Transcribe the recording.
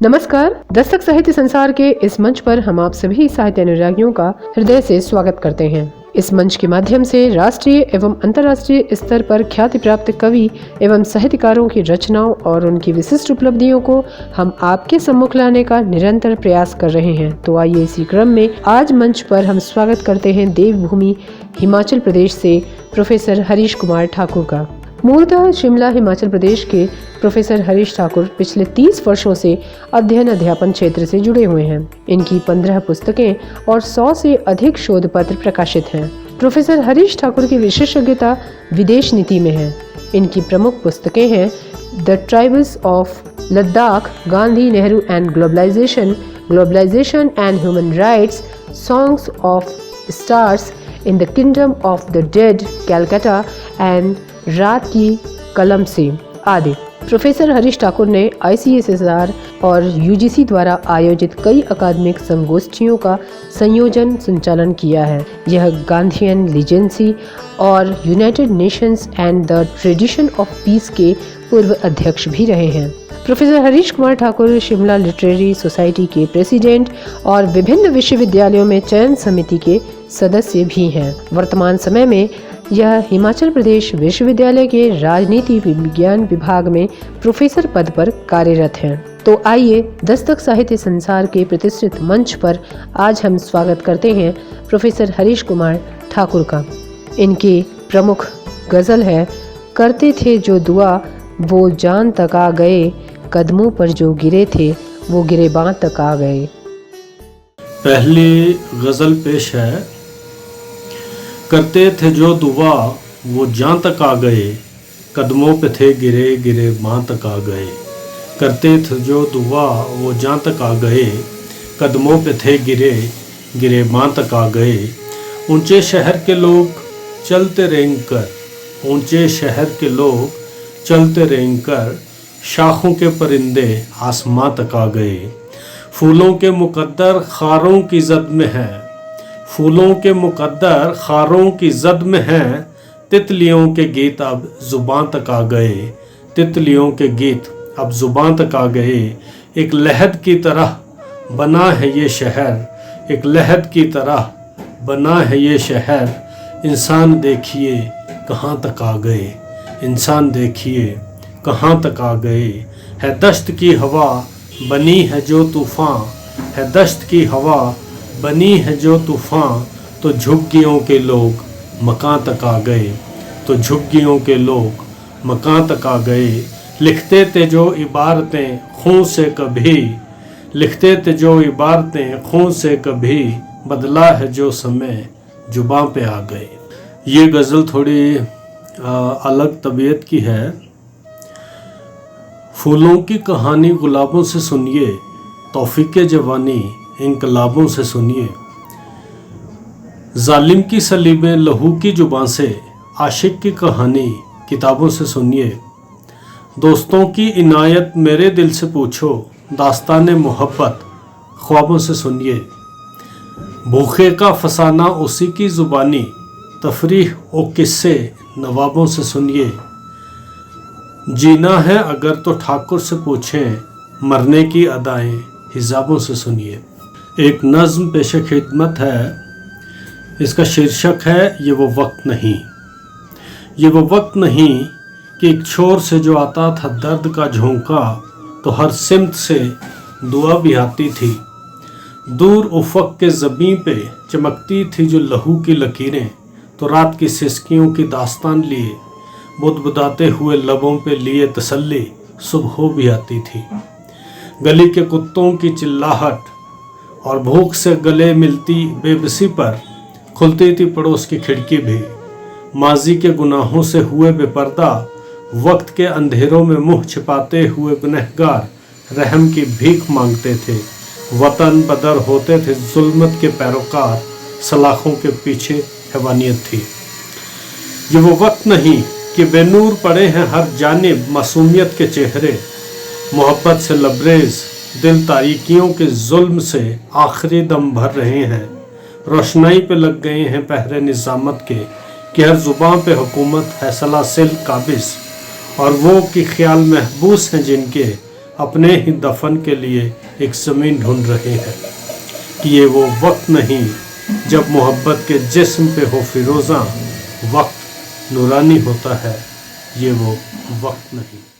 नमस्कार। दस्तक साहित्य संसार के इस मंच पर हम आप सभी साहित्य अनुरागियों का हृदय से स्वागत करते हैं। इस मंच के माध्यम से राष्ट्रीय एवं अंतर्राष्ट्रीय स्तर पर ख्याति प्राप्त कवि एवं साहित्यकारों की रचनाओं और उनकी विशिष्ट उपलब्धियों को हम आपके सम्मुख लाने का निरंतर प्रयास कर रहे हैं। तो आइए इसी क्रम में आज मंच पर हम स्वागत करते हैं देवभूमि हिमाचल प्रदेश से प्रोफेसर हरीश कुमार ठाकुर का। मूलतः शिमला हिमाचल प्रदेश के प्रोफेसर हरीश ठाकुर पिछले 30 वर्षों से अध्ययन अध्यापन क्षेत्र से जुड़े हुए हैं। इनकी 15 पुस्तकें और 100 से अधिक शोध पत्र प्रकाशित हैं। प्रोफेसर हरीश ठाकुर की विशेषज्ञता विदेश नीति में है। इनकी प्रमुख पुस्तकें हैं the tribes of Ladakh, Gandhi, Nehru and globalization, globalization and human rights, songs of stars in the kingdom of the dead, Calcutta and Raat ki कलम से आदि। प्रोफेसर हरीश ठाकुर ने ICSSR और UGC द्वारा आयोजित कई अकादमिक संगोष्ठियों का संयोजन संचालन किया है। यह गांधीयन लीजेंसी और United Nations and the tradition of peace के पूर्व अध्यक्ष भी रहे हैं। Professor Harish Kumar Thakur Shimla literary society के प्रेसिडेंट और विभिन्न विश्वविद्यालयों में चयन समिति के सदस्य भी हैं। वर्तमान समय में यह हिमाचल प्रदेश विश्वविद्यालय के राजनीति विज्ञान विभाग में प्रोफेसर पद पर कार्यरत हैं। तो आइए दस्तक साहित्य संसार के प्रतिष्ठित मंच पर आज हम स्वागत करते हैं प्रोफेसर हरीश कुमार ठाकुर का। इनकी प्रमुख गजल है करते थे जो दुआ वो जान तक आ गए, कदमों पर जो गिरे थे वो गिरेबान तक आ गए। पहली गजल पेश है। करते थे जो दुआ वो जान तक आ गए, कदमों पे थे गिरे गिरे माँ तक आ गए। करते थे जो दुआ वो जान तक आ गए, कदमों पे थे गिरे गिरे माँ तक आ गए। ऊंचे शहर के लोग चलते रेंग कर, ऊंचे शहर के लोग चलते रेंग कर, शाखों के परिंदे आसमां तक आ गए। फूलों के मुकद्दर खारों की जद में हैं, फूलों के मुकद्दर खारों की जद में हैं, तितलियों के गीत अब जुबान तक आ गए, तितलियों के गीत अब जुबान तक आ गए। एक लहद की तरह बना है ये शहर, एक लहद की तरह बना है ये शहर। इंसान देखिए कहाँ तक आ गए, इंसान देखिए कहाँ तक आ गए। है दश्त की हवा बनी है जो तूफ़ान, है दश्त की हवा बनी है जो तूफ़ान, तो झुग्गियों के लोग मकान तक आ गए, तो झुग्गियों के लोग मकान तक आ गए। लिखते थे जो इबारतें खून से कभी, लिखते थे जो इबारतें खून से कभी, बदला है जो समय जुबां पे आ गए। ये गज़ल थोड़ी अलग तबीयत की है। फूलों की कहानी गुलाबों से सुनिए, तौफीके जवानी इनकलाबों से सुनिए। जालिम की सलीबें लहू की जुबान से, आशिक की कहानी किताबों से सुनिए। दोस्तों की इनायत मेरे दिल से पूछो, दास्ताने मोहब्बत ख्वाबों से सुनिए। भूखे का फसाना उसी की ज़ुबानी, तफरीह ओ किस्से नवाबों से सुनिए। जीना है अगर तो ठाकुर से पूछें, मरने की अदाएं हिजाबों से सुनिए। एक नज़्म पेश खिदमत है। इसका शीर्षक है ये वो वक्त नहीं। ये वो वक्त नहीं कि एक छोर से जो आता था दर्द का झोंका, तो हर सिमत से दुआ भी आती थी। दूर उफ़क़ के ज़मीं पे चमकती थी जो लहू की लकीरें, तो रात की सिसकियों की दास्तान लिए बुदबुदाते हुए लबों पे लिए तसल्ली सुबह भी आती थी। गली के कुत्तों की चिल्लाहट और भूख से गले मिलती बेबसी पर खुलती थी पड़ोस की खिड़की भी। माजी के गुनाहों से हुए बेपर्दा, वक्त के अंधेरों में मुंह छिपाते हुए गुनहगार रहम की भीख मांगते थे। वतन बदर होते थे जुल्मत के पैरोकार, सलाखों के पीछे हैवानियत थी। ये वो वक्त नहीं कि बेनूर पड़े हैं हर जानिब मासूमियत के चेहरे, मोहब्बत से लबरेज दिल तारीकियों के जुल्म से आखिरी दम भर रहे हैं। रोशनाई पे लग गए हैं पहरे निज़ामत के, कि हर ज़ुबान पे हुकूमत है सलासिल काबिज़, और वो कि ख्याल महबूस हैं जिनके अपने ही दफन के लिए एक ज़मीन ढूंढ रहे हैं कि ये वो वक्त नहीं जब मोहब्बत के जिस्म पे हो फिरोज़ा, वक्त नूरानी होता है, ये वो वक्त नहीं।